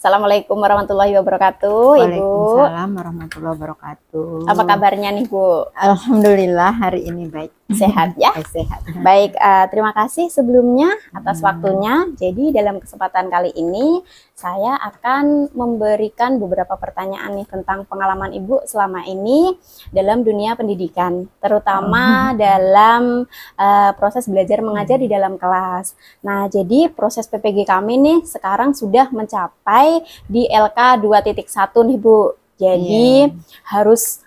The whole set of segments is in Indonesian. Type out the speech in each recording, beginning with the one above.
Assalamualaikum warahmatullahi wabarakatuh, Ibu. Waalaikumsalam warahmatullahi wabarakatuh. Apa kabarnya nih, Bu? Alhamdulillah hari ini baik. Sehat ya? Sehat. Baik, terima kasih sebelumnya atas waktunya. Jadi dalam kesempatan kali ini saya akan memberikan beberapa pertanyaan nih tentang pengalaman Ibu selama ini dalam dunia pendidikan, terutama dalam proses belajar mengajar di dalam kelas. Nah, jadi proses PPG kami nih sekarang sudah mencapai di LK 2.1 nih, Bu. Jadi harus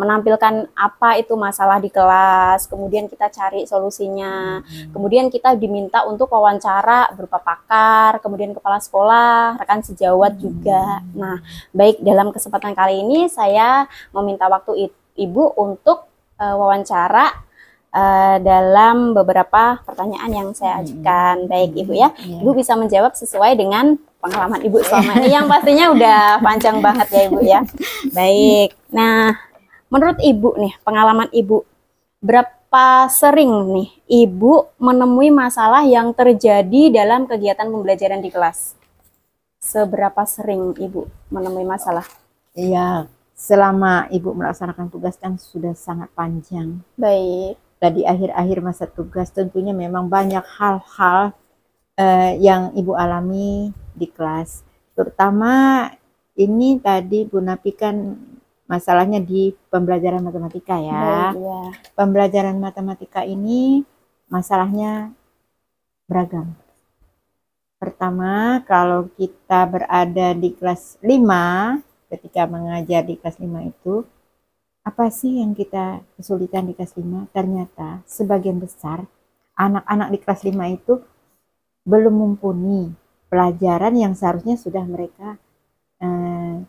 menampilkan apa itu masalah di kelas, kemudian kita cari solusinya, kemudian kita diminta untuk wawancara berupa pakar, kemudian kepala sekolah, rekan sejawat juga. Nah, baik, dalam kesempatan kali ini saya meminta waktu Ibu untuk wawancara dalam beberapa pertanyaan yang saya ajukan. Baik, Ibu ya, Ibu bisa menjawab sesuai dengan pengalaman Ibu selama ini yang pastinya udah panjang banget ya, Ibu ya. Baik, nah menurut Ibu nih, pengalaman Ibu, berapa sering nih Ibu menemui masalah yang terjadi dalam kegiatan pembelajaran di kelas? Seberapa sering Ibu menemui masalah? Iya, selama Ibu melaksanakan tugas kan sudah sangat panjang. Baik. Di akhir-akhir masa tugas tentunya memang banyak hal-hal yang Ibu alami di kelas. Terutama ini tadi Bu Napi kan masalahnya di pembelajaran matematika ya. Baik, ya. Pembelajaran matematika ini masalahnya beragam. Pertama, kalau kita berada di kelas 5, ketika mengajar di kelas 5 itu, apa sih yang kita kesulitan di kelas 5? Ternyata sebagian besar anak-anak di kelas 5 itu belum mumpuni pelajaran yang seharusnya sudah mereka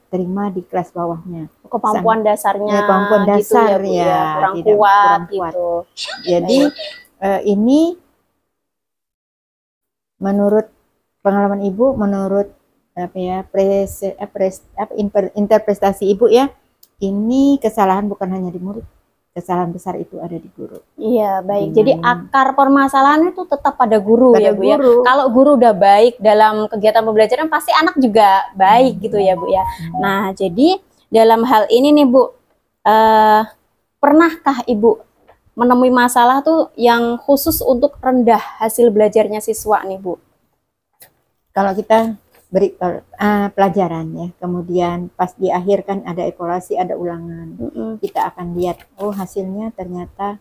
terima di kelas bawahnya. Kemampuan dasarnya kemampuan dasar gitu ya, Bu, ya, kurang tidak kuat kurang kuat. gitu. Jadi ini menurut pengalaman Ibu, menurut interpretasi Ibu ya, ini kesalahan bukan hanya di murid, kesalahan besar itu ada di guru. Iya, baik. Jadi akar permasalahan itu tetap pada guru ya, Bu ya. Kalau guru udah baik dalam kegiatan pembelajaran, pasti anak juga baik gitu ya, Bu ya. Nah, jadi dalam hal ini nih, Bu, pernahkah Ibu menemui masalah tuh yang khusus untuk rendah hasil belajarnya siswa nih, Bu? Kalau kita beri pelajaran ya, kemudian pas di akhir kan ada evaluasi, ada ulangan, kita akan lihat, oh hasilnya ternyata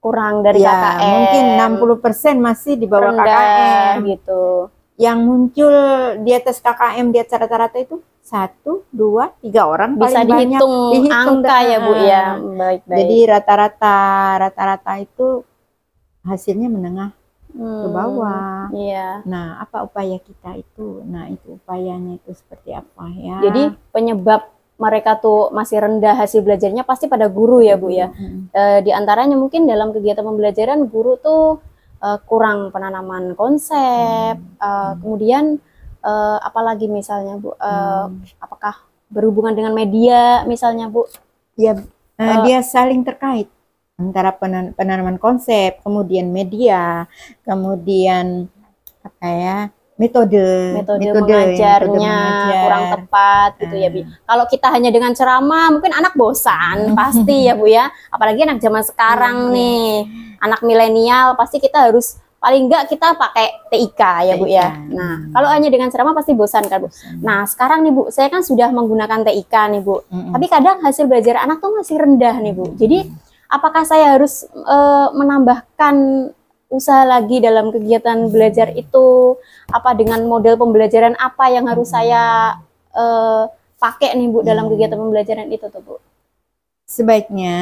kurang dari ya, KKM, mungkin 60% masih di bawah KKM gitu. Yang muncul di atas KKM di atas rata-rata itu 1, 2, 3 orang bisa dihitung angka ya, Bu ya. Baik. Jadi rata-rata itu hasilnya menengah ke bawah. Iya. Nah, apa upaya kita itu? Nah, itu upayanya itu seperti apa ya? Jadi penyebab mereka tuh masih rendah hasil belajarnya pasti pada guru ya, Bu ya. Di antaranya mungkin dalam kegiatan pembelajaran guru tuh kurang penanaman konsep, kemudian apalagi misalnya, Bu, apakah berhubungan dengan media misalnya, Bu? Ya, dia saling terkait antara penanaman konsep, kemudian media, kemudian apa ya, metode mengajarnya kurang tepat gitu ya, Bu. Kalau kita hanya dengan ceramah mungkin anak bosan pasti ya, Bu ya. Apalagi anak zaman sekarang nih, anak milenial, pasti kita harus paling enggak kita pakai TIK ya, Bu ya. Nah, kalau hanya dengan ceramah pasti bosan kan, Bu. Nah, sekarang nih, Bu, saya kan sudah menggunakan TIK nih, Bu. Tapi kadang hasil belajar anak tuh masih rendah nih, Bu. Jadi apakah saya harus menambahkan usaha lagi dalam kegiatan belajar itu? Apa dengan model pembelajaran apa yang harus saya pakai nih, Bu, dalam kegiatan pembelajaran itu tuh, Bu? Sebaiknya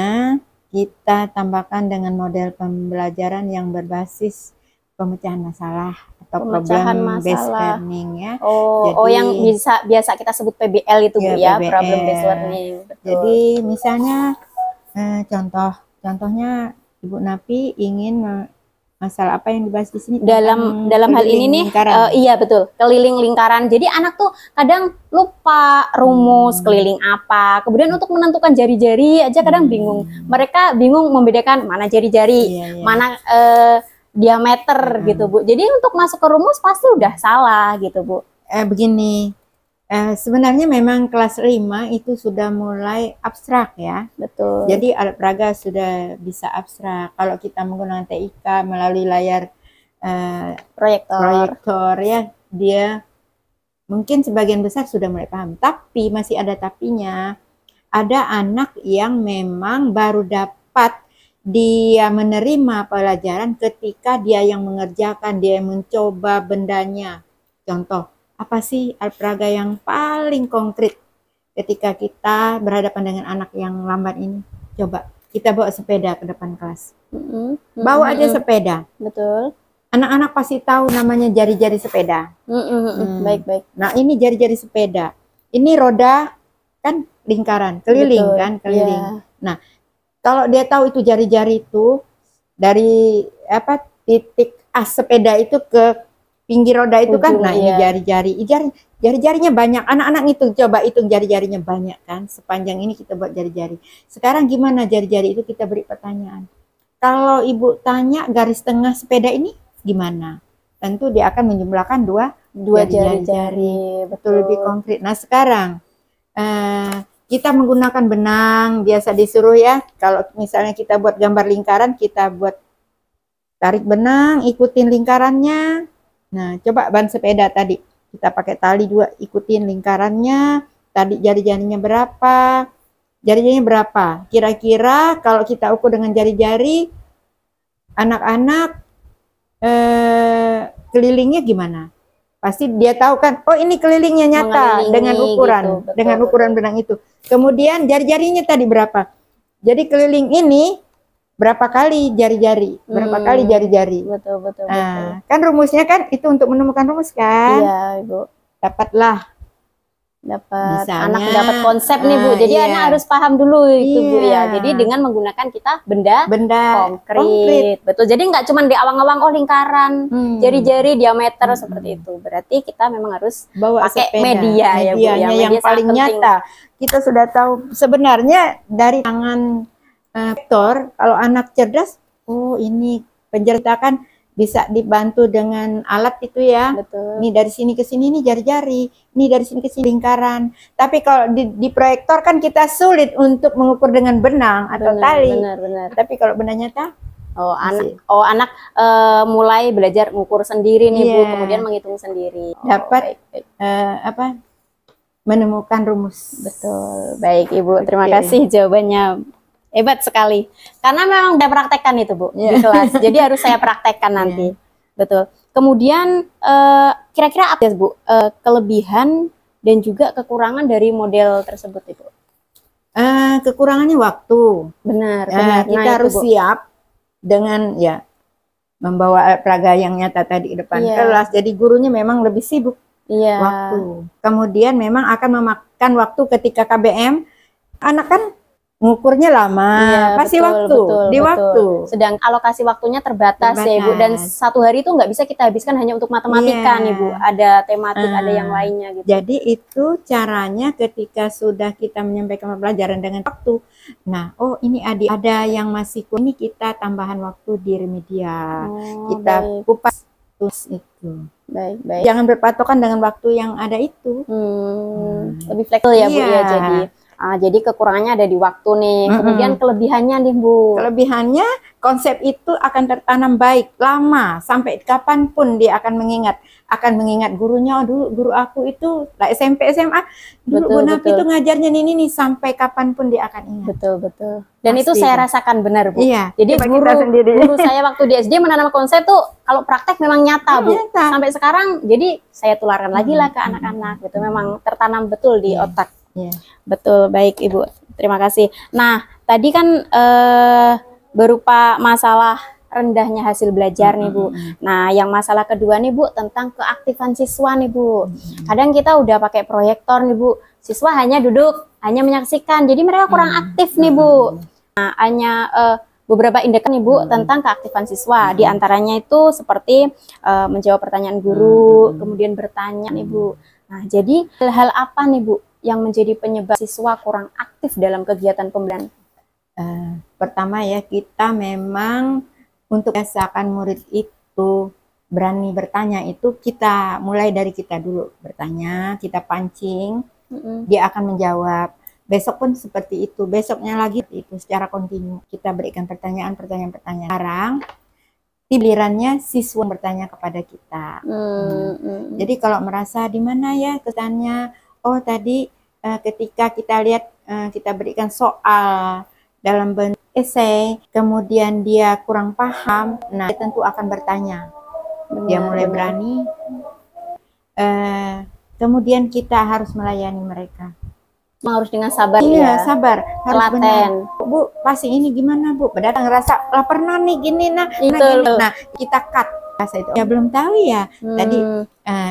kita tambahkan dengan model pembelajaran yang berbasis pemecahan masalah atau problem based learning ya. Jadi, yang biasa kita sebut PBL itu, Bu ya, problem based learning. Betul. Jadi misalnya contohnya Ibu Napi ingin masalah apa yang dibahas di sini dalam hal ini nih, iya betul, keliling lingkaran. Jadi anak tuh kadang lupa rumus keliling apa, kemudian untuk menentukan jari-jari aja kadang bingung. Mereka bingung membedakan mana jari-jari, mana diameter gitu Bu. Jadi untuk masuk ke rumus pasti udah salah gitu Bu. Begini, sebenarnya memang kelas 5 itu sudah mulai abstrak ya. Betul. Jadi alat peraga sudah bisa abstrak. Kalau kita menggunakan TIK melalui layar proyektor ya, dia mungkin sebagian besar sudah mulai paham. Tapi masih ada tapinya. Ada anak yang memang baru dapat dia menerima pelajaran ketika dia yang mengerjakan, dia yang mencoba bendanya. Contoh, apa sih alat peraga yang paling konkret ketika kita berhadapan dengan anak yang lambat ini? Coba kita bawa sepeda ke depan kelas. Bawa aja sepeda. Betul. Anak-anak pasti tahu namanya jari-jari sepeda. Baik-baik. Nah ini jari-jari sepeda. Ini roda kan lingkaran, keliling. Betul. Kan, keliling. Yeah. Nah kalau dia tahu itu jari-jari itu dari apa titik as sepeda itu ke pinggir roda itu kan, nah ini jari-jarinya banyak. Anak-anak ngitung, coba hitung jari-jarinya banyak kan, sepanjang ini kita buat jari-jari. Sekarang gimana jari-jari itu kita beri pertanyaan. Kalau ibu tanya garis tengah sepeda ini gimana? Tentu dia akan menjumlahkan dua jari-jari. Betul, lebih konkret. Nah sekarang kita menggunakan benang, biasa disuruh ya, kalau misalnya kita buat gambar lingkaran, kita buat tarik benang, ikutin lingkarannya. Nah, coba ban sepeda tadi, kita pakai tali 2, ikutin lingkarannya, tadi jari-jarinya berapa, jari-jarinya berapa. Kira-kira kalau kita ukur dengan jari-jari, anak-anak kelilingnya gimana? Pasti dia tahu kan, oh ini kelilingnya nyata dengan ukuran, gitu, dengan ukuran benang itu. Kemudian jari-jarinya tadi berapa? Jadi keliling ini berapa kali jari-jari, berapa kali jari-jari. Betul. Nah, kan rumusnya kan itu untuk menemukan rumus kan? Iya, Ibu. Dapat anak dapat konsep nih Bu. Jadi anak harus paham dulu itu Bu ya. Jadi dengan menggunakan kita benda konkret. Betul. Jadi nggak cuma di awang-awang lingkaran, jari-jari, diameter seperti itu. Berarti kita memang harus bawa pakai sepeda, media ya Bu ya. Yang paling nyata. Kita sudah tahu sebenarnya dari tangan vektor, kalau anak cerdas, oh ini penceritakan bisa dibantu dengan alat itu ya. Betul. Ini dari sini ke sini ini jari-jari, ini dari sini ke sini lingkaran. Tapi kalau di proyektor kan kita sulit untuk mengukur dengan benang atau tali. Benar. Tapi kalau benda nyata, anak mulai belajar mengukur sendiri nih Bu, kemudian menghitung sendiri. Dapat menemukan rumus. Betul. Baik Ibu, terima kasih jawabannya. Hebat sekali. Karena memang udah praktekkan itu Bu di kelas. Jadi harus saya praktekkan nanti. Betul. Kemudian kira-kira apa Bu kelebihan dan juga kekurangan dari model tersebut itu? Kekurangannya waktu. Benar. Kita harus siap dengan membawa alat peraga yang nyata tadi di depan kelas. Jadi gurunya memang lebih sibuk. Waktu. Kemudian memang akan memakan waktu ketika KBM. Anak kan ngukurnya lama, pasti waktu. Sedang alokasi waktunya terbatas ya Ibu, dan satu hari itu nggak bisa kita habiskan hanya untuk matematika nih Bu, ada tematik, ada yang lainnya gitu. Jadi itu caranya ketika sudah kita menyampaikan pelajaran dengan waktu. Nah, oh ini ada yang masih ini kita tambahan waktu di remedial, kita kupas terus itu. Baik. Jangan berpatokan dengan waktu yang ada itu. Lebih fleksibel ya Bu ya jadi. Jadi kekurangannya ada di waktu nih. Kemudian kelebihannya nih Bu. Kelebihannya konsep itu akan tertanam baik, lama, sampai kapanpun dia akan mengingat gurunya. Dulu guru aku itu SMP SMA dulu Bu Nafi itu ngajarnya ini sampai kapanpun dia akan ingat. Betul. Dan pasti itu saya rasakan benar Bu. Iya. Jadi guru saya waktu di SD menanam konsep tuh kalau praktek memang nyata Bu. Sampai sekarang jadi saya tularkan lagi lah ke anak-anak gitu. Memang tertanam betul di otak. Betul, baik Ibu, terima kasih. Nah, tadi kan berupa masalah rendahnya hasil belajar nih Bu. Nah, yang masalah kedua nih Bu tentang keaktifan siswa nih Bu. Kadang kita udah pakai proyektor nih Bu, siswa hanya duduk, hanya menyaksikan, jadi mereka kurang aktif nih Bu. Nah, hanya beberapa indikator nih Bu tentang keaktifan siswa. Di antaranya itu seperti menjawab pertanyaan guru, kemudian bertanya nih Bu. Nah, jadi hal apa nih Bu yang menjadi penyebab siswa kurang aktif dalam kegiatan pembelajaran? Pertama ya, kita memang untuk biasakan murid itu waktu berani bertanya itu kita mulai dari kita dulu bertanya, kita pancing, dia akan menjawab. Besok pun seperti itu, besoknya lagi itu secara kontinu kita berikan pertanyaan. Sekarang gilirannya siswa bertanya kepada kita. Jadi kalau merasa di mana ya kesannya, oh tadi ketika kita lihat kita berikan soal dalam bentuk esai, kemudian dia kurang paham, nah dia tentu akan bertanya. Dia mulai berani. Kemudian kita harus melayani mereka. Harus dengan sabar iya, ya. sabar. Harus Telaten. Bu, pasti ini gimana Bu? Padahal ngerasa lah pernah nih gini nah. Nah, kita cut bahasa itu. Ya belum tahu ya. Tadi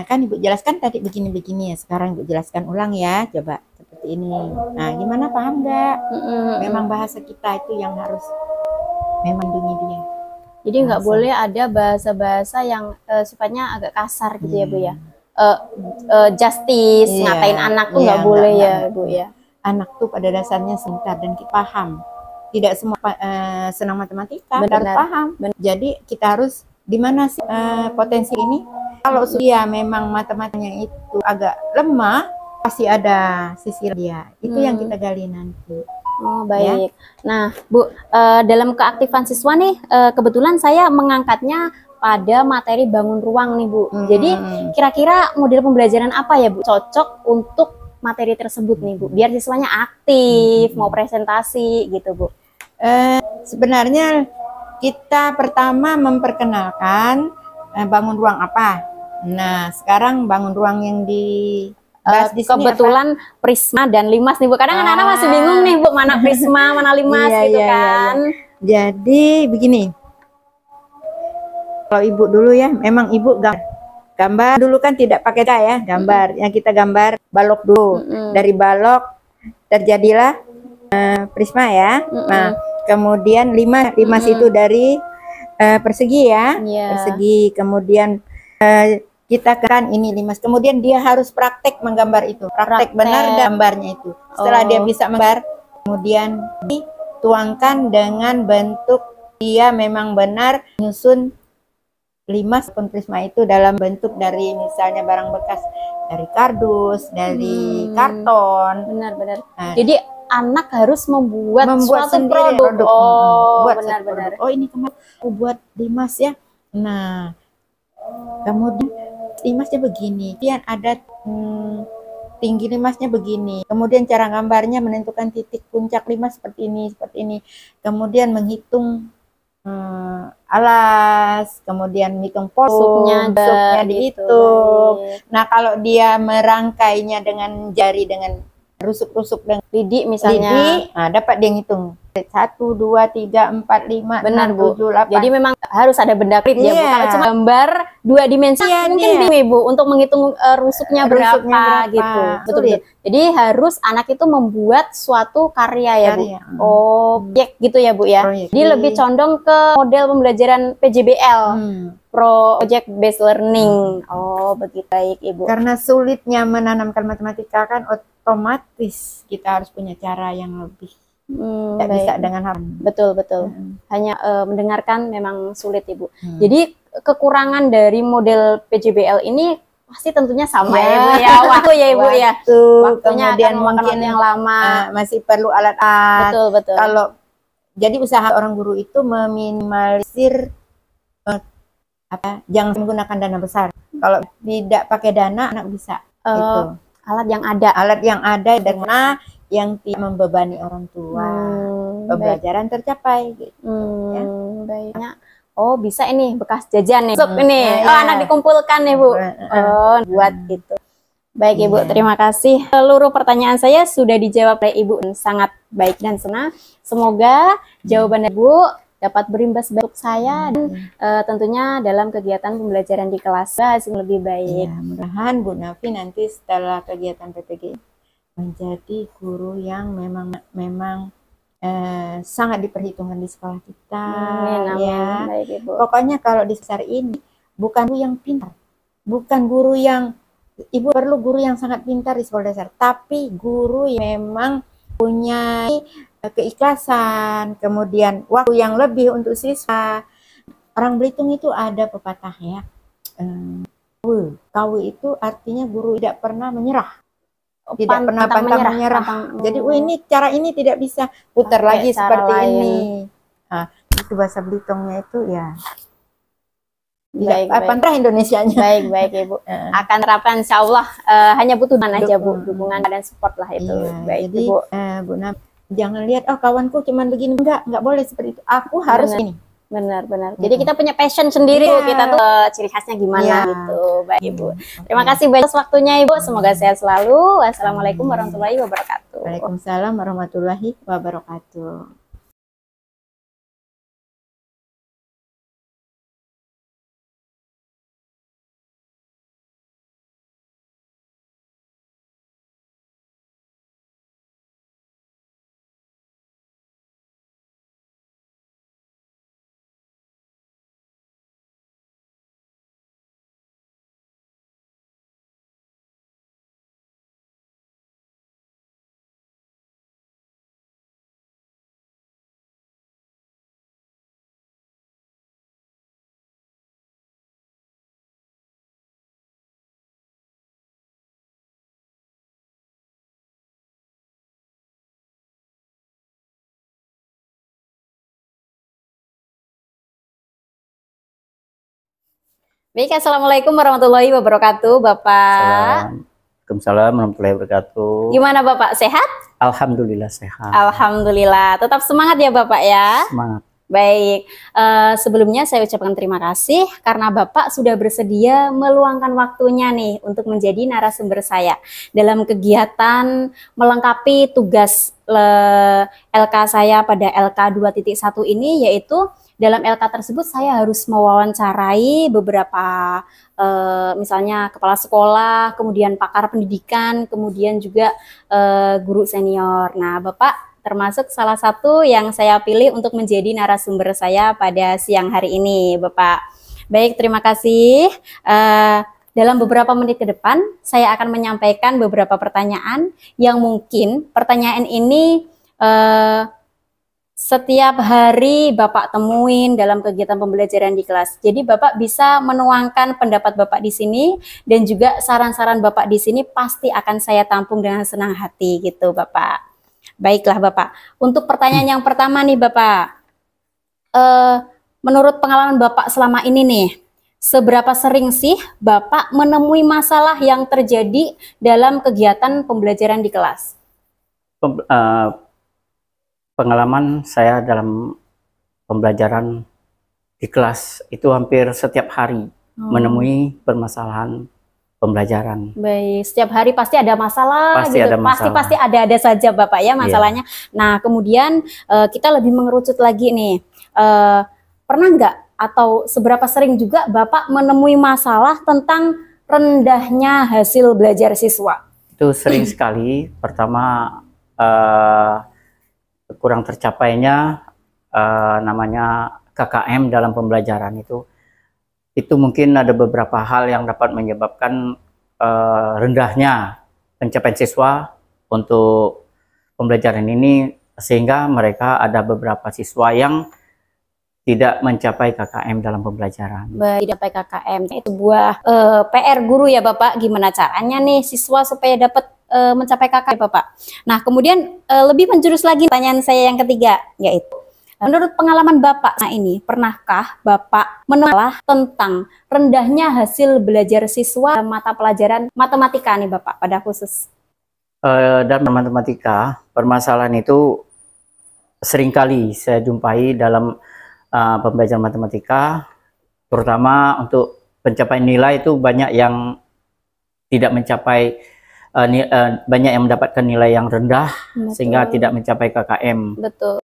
kan Ibu jelaskan tadi begini-begini ya. Sekarang Ibu jelaskan ulang ya. Coba seperti ini. Nah, gimana paham nggak? Memang bahasa kita itu yang harus melindungi dia. Jadi nggak boleh ada bahasa-bahasa yang sifatnya agak kasar gitu ya Bu ya. Justice, ngatain anak tuh nggak boleh ya Bu ya. Anak tuh pada dasarnya pintar dan kita paham. Tidak semua senang matematika, harus paham. Jadi kita harus di mana sih potensi ini? Kalau dia memang matematikanya itu agak lemah, pasti ada sisi dia. Itu yang kita gali nanti. Oh baik. Ya? Nah Bu, dalam keaktifan siswa nih, kebetulan saya mengangkatnya pada materi bangun ruang nih Bu. Jadi kira-kira model pembelajaran apa ya Bu cocok untuk materi tersebut nih Bu, biar siswanya aktif, mau presentasi gitu Bu. Sebenarnya kita pertama memperkenalkan bangun ruang apa. Nah sekarang bangun ruang yang di kebetulan apa? Prisma dan Limas nih Bu. Kadang anak-anak masih bingung nih Bu, mana Prisma, mana Limas gitu kan. Jadi begini. Kalau Ibu dulu ya, memang Ibu gambar dulu kan tidak pakai ya, gambar. Yang kita gambar balok dulu. Dari balok terjadilah prisma ya. Nah, kemudian limas itu dari persegi ya, persegi. Kemudian kita kan ini limas. Kemudian dia harus praktek menggambar itu, praktek benar gambarnya itu. Setelah dia bisa menggambar, kemudian dituangkan dengan bentuk dia memang benar nyusun limas pun prisma itu dalam bentuk dari misalnya barang bekas dari kardus, dari karton. Benar-benar. Jadi anak harus membuat suatu produk. Benar-benar. Oh ini kemarin aku buat limas ya. Nah, kemudian limasnya begini. Kemudian ada tinggi limasnya begini. Kemudian cara gambarnya menentukan titik puncak limas seperti ini. Kemudian menghitung alas, kemudian hitung supnya dihitung. Nah kalau dia merangkainya dengan jari dengan rusuk-rusuk dengan lidi misalnya, nah dapat dia ngitung 1, 2, 3, 4, 5, benar 6, 7, 8. Jadi memang harus ada benda krit ya Bu. Kalau cuma gambar 2 dimensi mungkin bingung Ibu untuk menghitung rusuknya berapa gitu. Betul. Jadi harus anak itu membuat suatu karya ya Bu. Proyek gitu ya Bu ya. Jadi lebih condong ke model pembelajaran PJBL. Project based learning. Oh begitu, baik Ibu. Karena sulitnya menanamkan matematika kan otomatis kita harus punya cara yang lebih. Tidak bisa dengan betul. Hanya mendengarkan memang sulit Ibu. Jadi kekurangan dari model PJBL ini pasti tentunya sama ya Bu ya. Waktu ya Ibu ya. Waktunya kemudian akan mungkin yang lama. Masih perlu alat-alat. Betul. Kalau jadi usaha orang guru itu meminimalisir jangan menggunakan dana besar. Kalau tidak pakai dana anak bisa itu. Alat yang ada dan yang tidak membebani orang tua, pembelajaran tercapai gitu. Baiknya, oh bisa ini bekas jajan nih, ini anak dikumpulkan nih Bu, buat gitu. Baik Ibu, terima kasih. Seluruh pertanyaan saya sudah dijawab oleh Ibu, sangat baik dan senang. Semoga jawaban Ibu dapat berimbas baik saya dan tentunya dalam kegiatan pembelajaran di kelas hasil lebih baik. Mudah-mudahan Bu Nafi nanti setelah kegiatan PPG menjadi guru yang memang sangat diperhitungkan di sekolah kita. Ya. Baik, Ibu. Pokoknya kalau di besar ini bukan guru yang pintar, bukan guru yang Ibu perlu guru yang sangat pintar di sekolah dasar, tapi guru yang memang punya keikhlasan, kemudian waktu yang lebih untuk siswa. orang Belitung itu ada pepatah ya, kawi itu artinya guru tidak pernah menyerah, tidak pernah pantang menyerah. Jadi ini cara ini tidak bisa putar lagi seperti ini. Nah, itu bahasa Belitungnya itu ya. Tidak pantang Indonesianya. Baik Ibu. Akan terapkan insya Allah, hanya butuh aja Bu, dukungan dan support lah itu. Iya, Baik jadi, Bu. Bu Naf, jangan lihat oh kawanku cuman begini, enggak boleh seperti itu. Aku harus ini. Benar. Jadi kita punya passion sendiri, Bu. Kita tuh ciri khasnya gimana gitu. Baik Ibu. Terima kasih banyak waktunya Ibu. Semoga sehat selalu. Wassalamualaikum warahmatullahi wabarakatuh. Waalaikumsalam warahmatullahi wabarakatuh. Baik, assalamualaikum warahmatullahi wabarakatuh, Bapak. Waalaikumsalam warahmatullahi wabarakatuh. Gimana Bapak, sehat? Alhamdulillah sehat. Alhamdulillah, tetap semangat ya Bapak ya. Semangat. Baik, sebelumnya saya ucapkan terima kasih karena Bapak sudah bersedia meluangkan waktunya nih untuk menjadi narasumber saya dalam kegiatan melengkapi tugas LK saya pada LK 2.1 ini, yaitu dalam LK tersebut saya harus mewawancarai beberapa misalnya kepala sekolah, kemudian pakar pendidikan, kemudian juga guru senior. Nah, Bapak termasuk salah satu yang saya pilih untuk menjadi narasumber saya pada siang hari ini, Bapak. Baik, terima kasih. Dalam beberapa menit ke depan, saya akan menyampaikan beberapa pertanyaan yang mungkin pertanyaan ini setiap hari Bapak temuin dalam kegiatan pembelajaran di kelas. Jadi Bapak bisa menuangkan pendapat Bapak di sini dan juga saran-saran Bapak di sini pasti akan saya tampung dengan senang hati gitu, Bapak. Baiklah Bapak, untuk pertanyaan yang pertama nih Bapak, menurut pengalaman Bapak selama ini nih, seberapa sering sih Bapak menemui masalah yang terjadi dalam kegiatan pembelajaran di kelas? Pengalaman saya dalam pembelajaran di kelas itu hampir setiap hari menemui permasalahan pembelajaran. Baik, setiap hari pasti ada masalah, pasti gitu. ada masalah. Pasti ada saja Bapak ya masalahnya. Nah, kemudian kita lebih mengerucut lagi nih. Pernah nggak atau seberapa sering juga Bapak menemui masalah tentang rendahnya hasil belajar siswa? Itu sering sekali. Pertama, kurang tercapainya namanya KKM dalam pembelajaran itu mungkin ada beberapa hal yang dapat menyebabkan rendahnya pencapaian siswa untuk pembelajaran ini, sehingga mereka ada beberapa siswa yang tidak mencapai KKM dalam pembelajaran. Tidak mencapai KKM itu sebuah PR guru ya Bapak. Gimana caranya nih siswa supaya dapat mencapai KKM Bapak? Nah, kemudian lebih menjurus lagi pertanyaan saya yang ketiga, yaitu menurut pengalaman Bapak nah ini, pernahkah Bapak menolak tentang rendahnya hasil belajar siswa mata pelajaran matematika nih Bapak pada khusus? Dalam matematika, permasalahan itu seringkali saya jumpai dalam pembelajaran matematika, terutama untuk pencapaian nilai itu banyak yang tidak mencapai, banyak yang mendapatkan nilai yang rendah. Betul. Sehingga tidak mencapai KKM. Betul.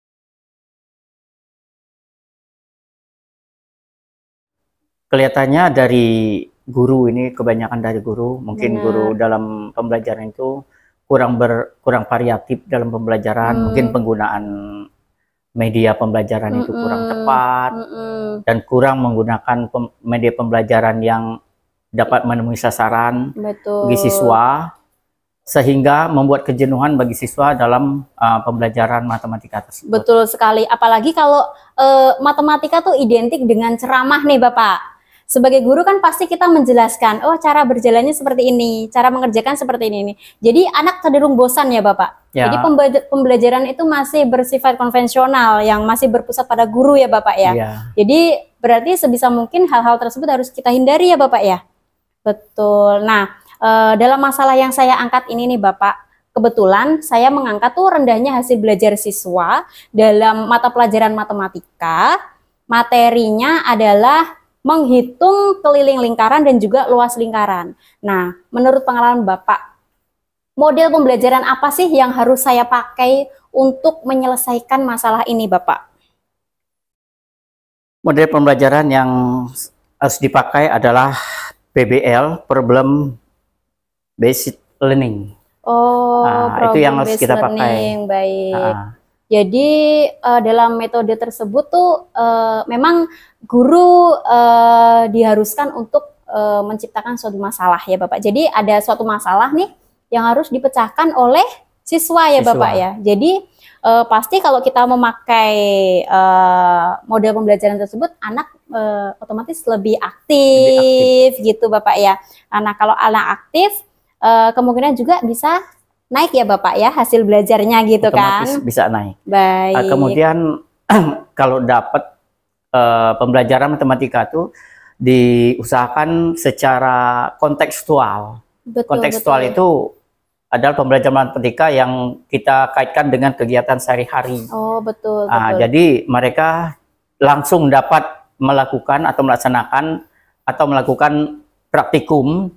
Kelihatannya dari guru ini, kebanyakan dari guru, mungkin guru dalam pembelajaran itu kurang variatif dalam pembelajaran, mungkin penggunaan media pembelajaran itu kurang tepat, dan kurang menggunakan media pembelajaran yang dapat menemui sasaran bagi siswa, sehingga membuat kejenuhan bagi siswa dalam pembelajaran matematika tersebut. Betul sekali, apalagi kalau matematika tuh identik dengan ceramah nih Bapak. Sebagai guru kan pasti kita menjelaskan, oh cara berjalannya seperti ini, cara mengerjakan seperti ini. Jadi anak cenderung bosan ya Bapak. Ya. Jadi pembelajaran itu masih bersifat konvensional, yang masih berpusat pada guru ya Bapak ya. Ya. Jadi berarti sebisa mungkin hal-hal tersebut harus kita hindari ya Bapak ya. Betul. Nah, dalam masalah yang saya angkat ini nih Bapak, kebetulan saya mengangkat tuh rendahnya hasil belajar siswa dalam mata pelajaran matematika. Materinya adalah menghitung keliling lingkaran dan juga luas lingkaran. Nah, menurut pengalaman Bapak, model pembelajaran apa sih yang harus saya pakai untuk menyelesaikan masalah ini, Bapak? Model pembelajaran yang harus dipakai adalah PBL, Problem Based Learning. Oh, itu yang harus kita pakai. Baik. Jadi dalam metode tersebut tuh memang guru diharuskan untuk menciptakan suatu masalah ya Bapak. Jadi ada suatu masalah nih yang harus dipecahkan oleh siswa ya Bapak ya. Jadi pasti kalau kita memakai model pembelajaran tersebut, anak otomatis lebih aktif gitu Bapak ya. Nah kalau anak aktif kemungkinan juga bisa naik ya Bapak ya hasil belajarnya gitu otomatis kan. Bisa naik. Baik. Kemudian kalau dapat pembelajaran matematika itu diusahakan secara kontekstual. Kontekstual itu adalah pembelajaran matematika yang kita kaitkan dengan kegiatan sehari-hari. Oh betul. Jadi mereka langsung dapat melakukan atau melakukan praktikum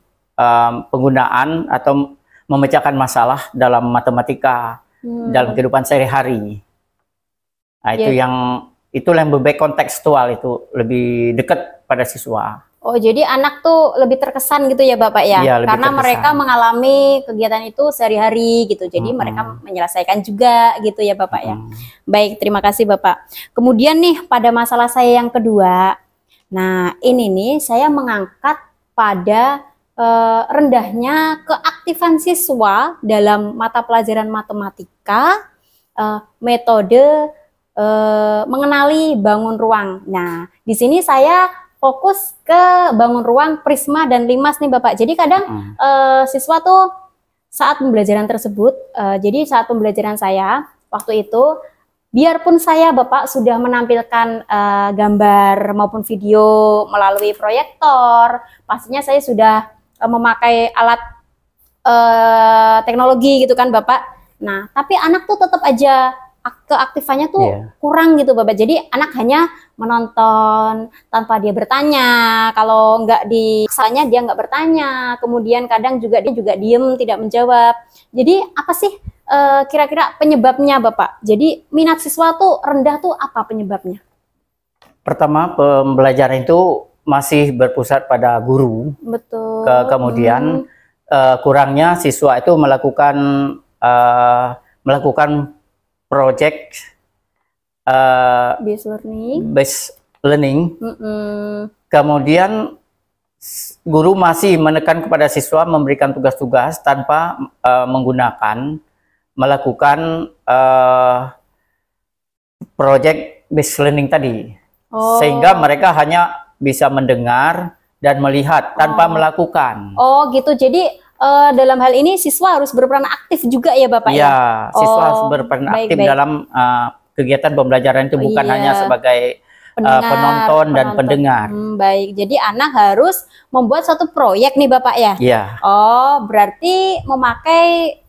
penggunaan atau memecahkan masalah dalam matematika dalam kehidupan sehari-hari. Nah, itu yang lebih kontekstual, itu lebih dekat pada siswa. Oh, jadi anak tuh lebih terkesan gitu ya Bapak ya? Iya, karena terkesan. Mereka mengalami kegiatan itu sehari-hari gitu. Jadi mereka menyelesaikan juga gitu ya Bapak ya. Baik, terima kasih Bapak. Kemudian nih pada masalah saya yang kedua. Nah, ini nih saya mengangkat pada rendahnya keaktifan siswa dalam mata pelajaran matematika, metode mengenali bangun ruang. Nah, di sini saya fokus ke bangun ruang, prisma dan limas nih Bapak. Jadi kadang siswa tuh saat pembelajaran tersebut, jadi saat pembelajaran saya waktu itu, biarpun saya Bapak sudah menampilkan gambar maupun video melalui proyektor, pastinya saya sudah memakai alat teknologi gitu kan Bapak. Nah, tapi anak tuh tetap aja keaktifannya tuh kurang gitu Bapak. Jadi anak hanya menonton tanpa dia bertanya. Kalau nggak diksanya dia nggak bertanya. Kemudian kadang juga dia juga diem tidak menjawab. Jadi apa sih kira-kira penyebabnya Bapak? Jadi minat siswa tuh rendah tuh apa penyebabnya? Pertama, pembelajaran itu masih berpusat pada guru. Betul. Kemudian kurangnya siswa itu melakukan project based learning. Kemudian guru masih menekan kepada siswa memberikan tugas-tugas tanpa melakukan project based learning tadi. Sehingga mereka hanya bisa mendengar dan melihat tanpa melakukan. Oh gitu, jadi dalam hal ini siswa harus berperan aktif juga ya Bapak ya? Iya, siswa harus berperan aktif dalam kegiatan pembelajaran itu, bukan hanya sebagai penonton dan pendengar. Baik, jadi anak harus membuat satu proyek nih Bapak ya? Iya. Oh, berarti memakai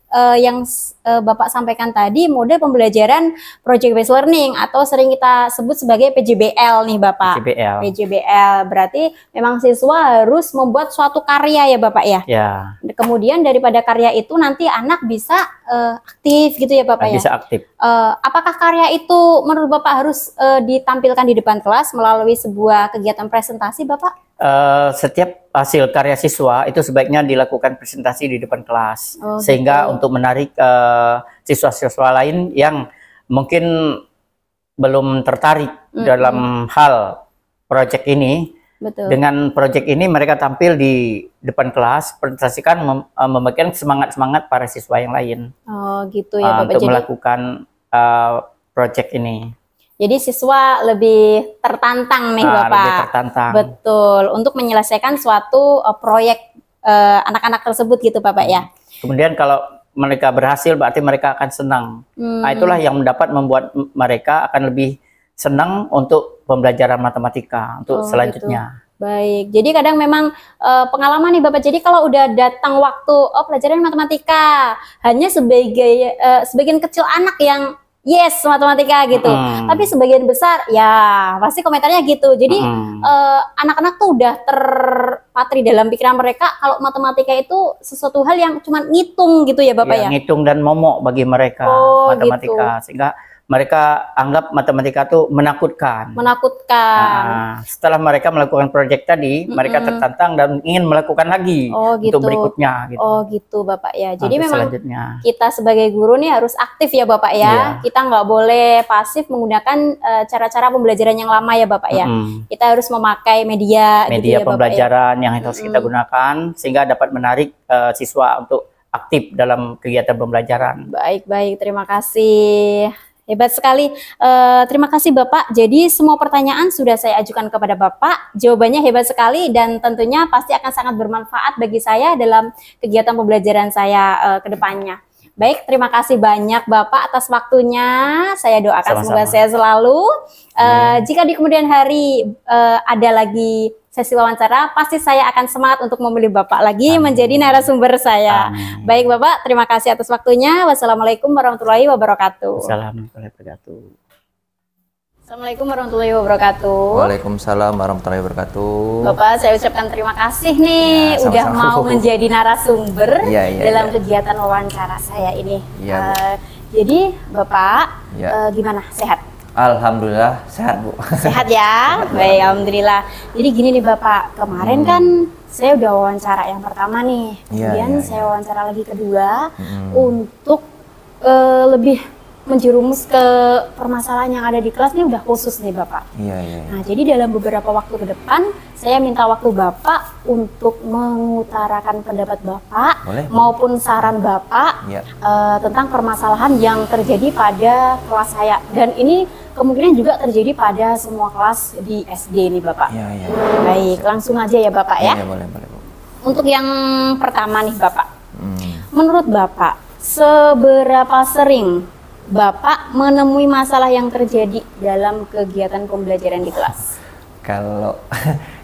yang Bapak sampaikan tadi, model pembelajaran project based learning atau sering kita sebut sebagai PJBL nih Bapak. PJBL berarti memang siswa harus membuat suatu karya ya Bapak ya. Ya. Kemudian daripada karya itu nanti anak bisa aktif gitu ya Bapak ya. Bisa aktif. Apakah karya itu menurut Bapak harus ditampilkan di depan kelas melalui sebuah kegiatan presentasi Bapak? Setiap hasil karya siswa itu sebaiknya dilakukan presentasi di depan kelas, sehingga untuk menarik siswa-siswa lain yang mungkin belum tertarik dalam hal proyek ini, Betul. Dengan proyek ini mereka tampil di depan kelas, presentasikan memberikan semangat para siswa yang lain Oh gitu ya Bapak. untuk Jadi melakukan proyek ini. Jadi siswa lebih tertantang nih Bapak. Lebih tertantang. Betul, untuk menyelesaikan suatu proyek anak-anak tersebut gitu Bapak ya. Kemudian kalau mereka berhasil berarti mereka akan senang. Nah, itulah yang dapat membuat mereka akan lebih senang untuk pembelajaran matematika untuk selanjutnya. Gitu. Baik, jadi kadang memang pengalaman nih Bapak, jadi kalau udah datang waktu pelajaran matematika, hanya sebagian kecil anak yang yes matematika gitu, tapi sebagian besar ya pasti komentarnya gitu. Jadi anak-anak tuh udah terpatri dalam pikiran mereka kalau matematika itu sesuatu hal yang cuma ngitung gitu ya Bapak ya. Ngitung dan momok bagi mereka matematika, gitu. sehingga mereka anggap matematika itu menakutkan. Menakutkan. Nah, setelah mereka melakukan proyek tadi, mereka tertantang dan ingin melakukan lagi gitu. untuk berikutnya. Gitu. Oh gitu Bapak ya. Jadi memang selanjutnya kita sebagai guru nih harus aktif ya Bapak ya. Kita nggak boleh pasif menggunakan cara-cara pembelajaran yang lama ya Bapak ya. Kita harus memakai media gitu ya, pembelajaran Bapak, yang harus kita gunakan sehingga dapat menarik siswa untuk aktif dalam kegiatan pembelajaran. Baik, terima kasih. Hebat sekali. Terima kasih Bapak. Jadi semua pertanyaan sudah saya ajukan kepada Bapak. Jawabannya hebat sekali dan tentunya pasti akan sangat bermanfaat bagi saya dalam kegiatan pembelajaran saya ke depannya. Baik, terima kasih banyak Bapak atas waktunya. Saya doakan semoga sehat selalu. Jika di kemudian hari ada lagi sesi wawancara, pasti saya akan semangat untuk memilih Bapak lagi menjadi narasumber saya. Baik Bapak, terima kasih atas waktunya. Wassalamualaikum warahmatullahi wabarakatuh. Assalamualaikum warahmatullahi wabarakatuh. Waalaikumsalam warahmatullahi wabarakatuh. Bapak, saya ucapkan terima kasih nih udah mau menjadi narasumber dalam kegiatan wawancara saya ini. Jadi Bapak gimana, sehat? Alhamdulillah sehat Bu. Sehat ya? Baik, alhamdulillah. Jadi gini nih Bapak, kemarin kan saya udah wawancara yang pertama nih, kemudian saya wawancara lagi kedua untuk lebih menjerumus ke permasalahan yang ada di kelas ini udah khusus nih Bapak. Nah jadi dalam beberapa waktu ke depan saya minta waktu Bapak untuk mengutarakan pendapat Bapak maupun saran Bapak tentang permasalahan yang terjadi pada kelas saya, dan ini kemungkinan juga terjadi pada semua kelas di SD nih Bapak. Baik, langsung aja ya Bapak ya. Boleh. Untuk yang pertama nih Bapak, menurut Bapak seberapa sering Bapak menemui masalah yang terjadi dalam kegiatan pembelajaran di kelas?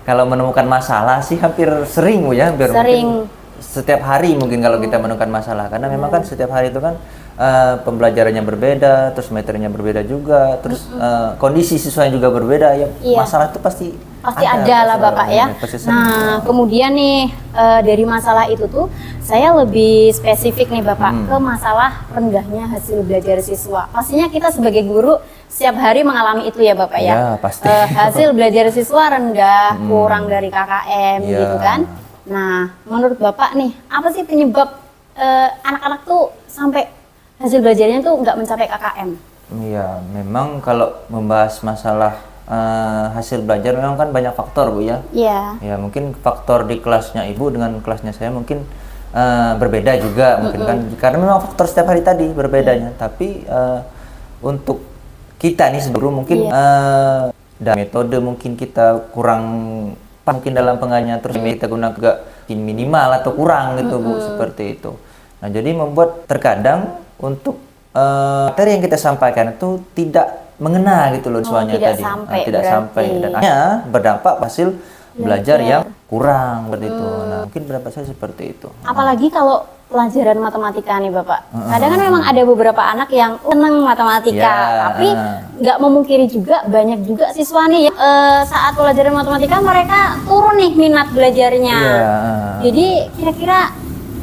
Kalau menemukan masalah sih hampir sering Bu ya, hampir sering. Setiap hari mungkin kalau kita menemukan masalah, karena memang kan setiap hari itu kan pembelajarannya berbeda, terus materinya berbeda juga, terus kondisi siswanya juga berbeda ya. Masalah itu pasti ada lah Bapak ya. Nah kemudian nih dari masalah itu tuh saya lebih spesifik nih Bapak ke masalah rendahnya hasil belajar siswa. Pastinya kita sebagai guru setiap hari mengalami itu ya Bapak ya. Pasti. Hasil belajar siswa rendah, kurang dari KKM gitu kan. Nah menurut Bapak nih, apa sih penyebab anak-anak tuh sampai hasil belajarnya tuh nggak mencapai KKM? Iya, memang kalau membahas masalah hasil belajar memang kan banyak faktor Bu ya. Ya mungkin faktor di kelasnya Ibu dengan kelasnya saya mungkin berbeda juga mungkin kan, karena memang faktor setiap hari tadi berbedanya. Tapi untuk kita nih sebenarnya mungkin dan metode mungkin kita kurang mungkin dalam pengajarnya, terus kita gunakan juga minimal atau kurang gitu Bu, seperti itu. Nah jadi membuat terkadang untuk materi yang kita sampaikan itu tidak mengena gitu loh siswanya tadi, tidak sampai dan akhirnya berdampak hasil belajar yang kurang seperti itu. Nah mungkin pendapat saya seperti itu. Apalagi kalau pelajaran matematika nih Bapak, kadang kan memang ada beberapa anak yang senang matematika, tapi nggak memungkiri juga banyak juga siswa nih saat pelajaran matematika mereka turun nih minat belajarnya. Jadi kira-kira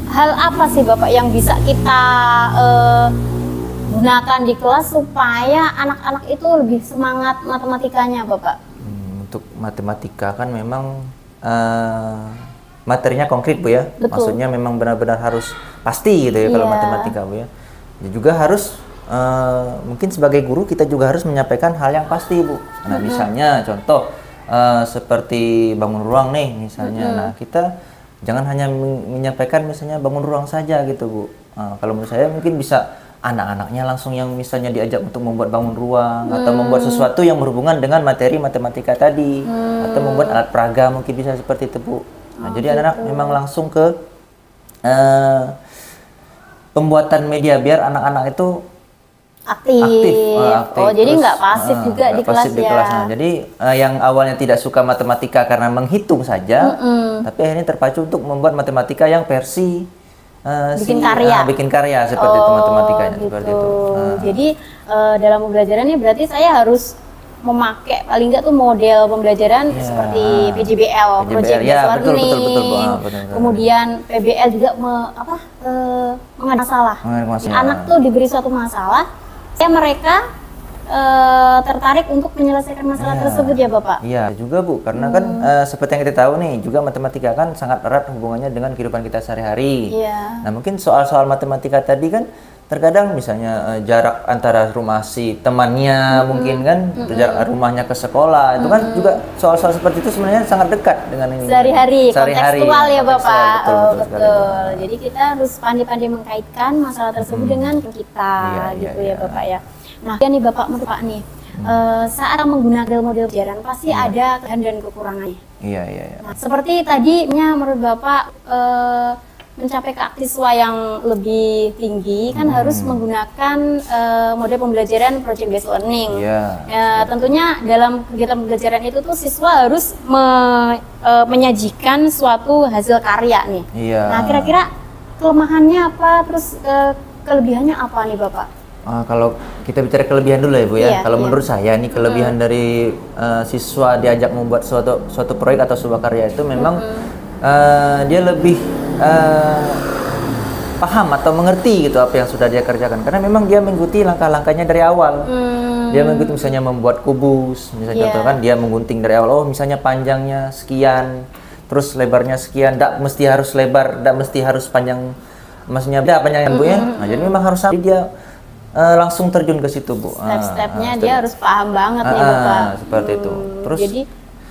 hal apa sih Bapak yang bisa kita gunakan di kelas supaya anak-anak itu lebih semangat matematikanya Bapak? Untuk matematika kan memang materinya konkret Bu ya. Betul. Maksudnya memang benar-benar harus pasti gitu ya kalau matematika Bu ya. Dan juga harus mungkin sebagai guru kita juga harus menyampaikan hal yang pasti Bu. Nah misalnya contoh seperti bangun ruang nih misalnya. Nah, kita jangan hanya menyampaikan misalnya bangun ruang saja gitu, Bu. Kalau menurut saya mungkin bisa anak-anaknya langsung yang misalnya diajak untuk membuat bangun ruang atau membuat sesuatu yang berhubungan dengan materi matematika tadi atau membuat alat peraga mungkin bisa seperti itu, Bu. Nah, jadi anak-anak memang langsung ke pembuatan media biar anak-anak itu aktif. Oh, jadi nggak pasif juga di kelas ya. Nah, jadi yang awalnya tidak suka matematika karena menghitung saja, tapi akhirnya terpacu untuk membuat matematika yang versi bikin karya seperti itu matematikanya gitu. Seperti itu. Jadi dalam pembelajaran ini berarti saya harus memakai paling nggak tuh model pembelajaran seperti PJBL, Project Based Learning, kemudian PBL juga mengenai masalah. Anak tuh diberi suatu masalah, mereka tertarik untuk menyelesaikan masalah tersebut ya Bapak? Iya juga Bu, karena kan seperti yang kita tahu nih, juga matematika kan sangat erat hubungannya dengan kehidupan kita sehari-hari. Nah mungkin soal-soal matematika tadi kan terkadang misalnya jarak antara rumah si temannya mungkin kan, jarak rumahnya ke sekolah, itu kan juga soal-soal seperti itu sebenarnya sangat dekat dengan ini. Sehari-hari, kontekstual ya Bapak. Betul. Jadi kita harus pandai-pandai mengkaitkan masalah tersebut dengan kita, gitu ya Bapak ya. Nah, nih Bapak menurut Pak nih, saat menggunakan model pembelajaran pasti ada kelebihan dan kekurangannya. Iya. Nah, seperti tadinya menurut Bapak mencapai ke siswa yang lebih tinggi kan harus menggunakan model pembelajaran project based learning. Tentunya dalam kegiatan pembelajaran itu tuh siswa harus menyajikan suatu hasil karya nih. Nah, kira-kira kelemahannya apa, terus kelebihannya apa nih Bapak? Kalau kita bicara kelebihan dulu ya Bu ya. Kalau menurut saya nih kelebihan dari siswa diajak membuat suatu proyek atau sebuah karya itu memang dia lebih paham atau mengerti gitu apa yang sudah dia kerjakan, karena memang dia mengikuti langkah-langkahnya dari awal. Dia mengikuti misalnya membuat kubus, misalnya contoh kan dia menggunting dari awal, misalnya panjangnya sekian, terus lebarnya sekian, tidak mesti harus lebar, tidak mesti harus panjang, maksudnya beda panjangnya Bu ya. Nah, jadi memang harus dia langsung terjun ke situ Bu. Step-stepnya dia harus paham banget nih Bapak. Seperti itu. Terus jadi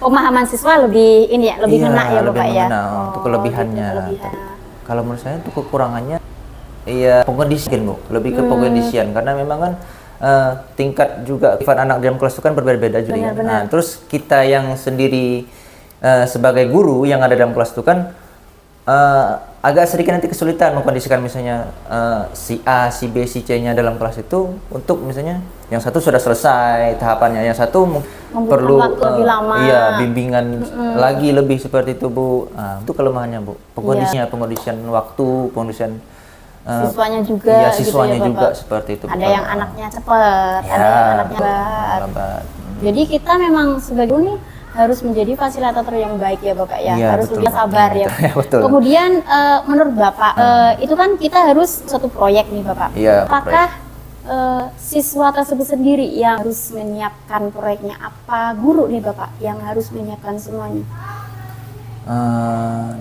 pemahaman siswa lebih ngena ya Bapak ya. Untuk kelebihannya. Kalau menurut saya untuk kekurangannya pengkondisian Bu, lebih ke pengkondisian, karena memang kan tingkat juga anak dalam kelas itu kan berbeda-beda juga. Nah, terus kita yang sendiri sebagai guru yang ada dalam kelas itu kan agak sedikit nanti kesulitan mengkondisikan misalnya si A, si B, si C-nya dalam kelas itu untuk misalnya yang satu sudah selesai tahapannya, yang satu perlu lebih lama. Bimbingan lagi lebih seperti itu Bu. Itu kelemahannya Bu. Pengkondisian waktu, pengkondisian siswanya juga. Iya, siswanya gitu ya, juga Bapak. seperti itu. Ada yang anaknya cepat, ada yang anaknya lambat. Jadi kita memang sebagai guru nih harus menjadi fasilitator yang baik ya Bapak ya, harus lebih sabar ya. Kemudian menurut Bapak itu kan kita harus satu proyek nih Bapak. Apakah siswa tersebut sendiri yang harus menyiapkan proyeknya, apa guru nih Bapak yang harus menyiapkan semuanya?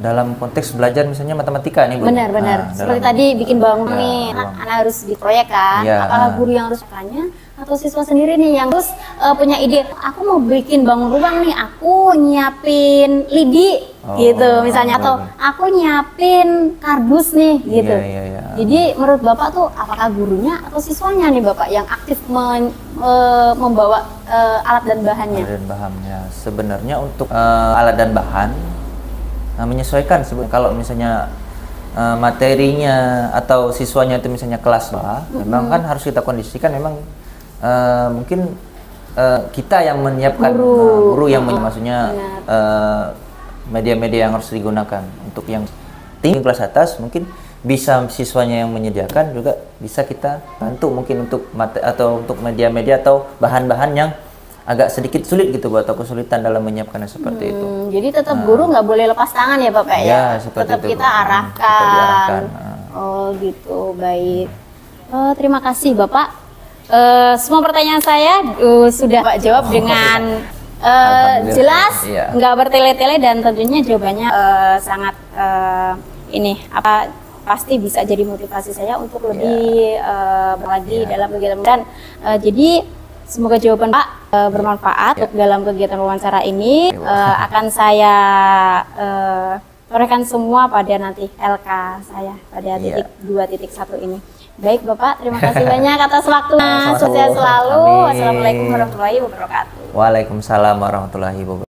Dalam konteks belajar misalnya matematika nih Bu. Benar. Seperti tadi bikin bangun nih, anak harus diproyek kan. Apakah guru yang harus tanya atau siswa sendiri nih yang terus punya ide, aku mau bikin bangun ruang nih, aku nyiapin lidi gitu misalnya, atau aku nyiapin kardus nih gitu. Jadi menurut Bapak tuh apakah gurunya atau siswanya nih Bapak yang aktif membawa alat dan bahannya? Alat dan bahannya sebenarnya untuk alat dan bahan menyesuaikan sebenarnya. Kalau misalnya materinya atau siswanya itu misalnya kelas bawah, memang kan harus kita kondisikan memang mungkin kita yang menyiapkan guru yang maksudnya media-media yang harus digunakan. Untuk yang tinggi kelas atas mungkin bisa siswanya yang menyediakan, juga bisa kita bantu mungkin untuk atau untuk media-media atau bahan-bahan yang agak sedikit sulit gitu atau kesulitan dalam menyiapkannya seperti itu. Jadi tetap guru nggak boleh lepas tangan ya Bapak ya? Tetap itu, kita arahkan. Oh gitu, baik. Terima kasih Bapak. Semua pertanyaan saya sudah Pak jawab dengan jelas, nggak bertele-tele, dan tentunya jawabannya sangat pasti bisa jadi motivasi saya untuk lebih berlagi dalam kegiatan. Dan jadi Semoga jawaban Pak bermanfaat untuk dalam kegiatan wawancara ini. Akan saya torehkan semua pada nanti LK saya pada titik 2.1 ini. Baik Bapak, terima kasih banyak atas waktunya. Sukses selalu. Wassalamualaikum warahmatullahi wabarakatuh. Waalaikumsalam warahmatullahi wabarakatuh.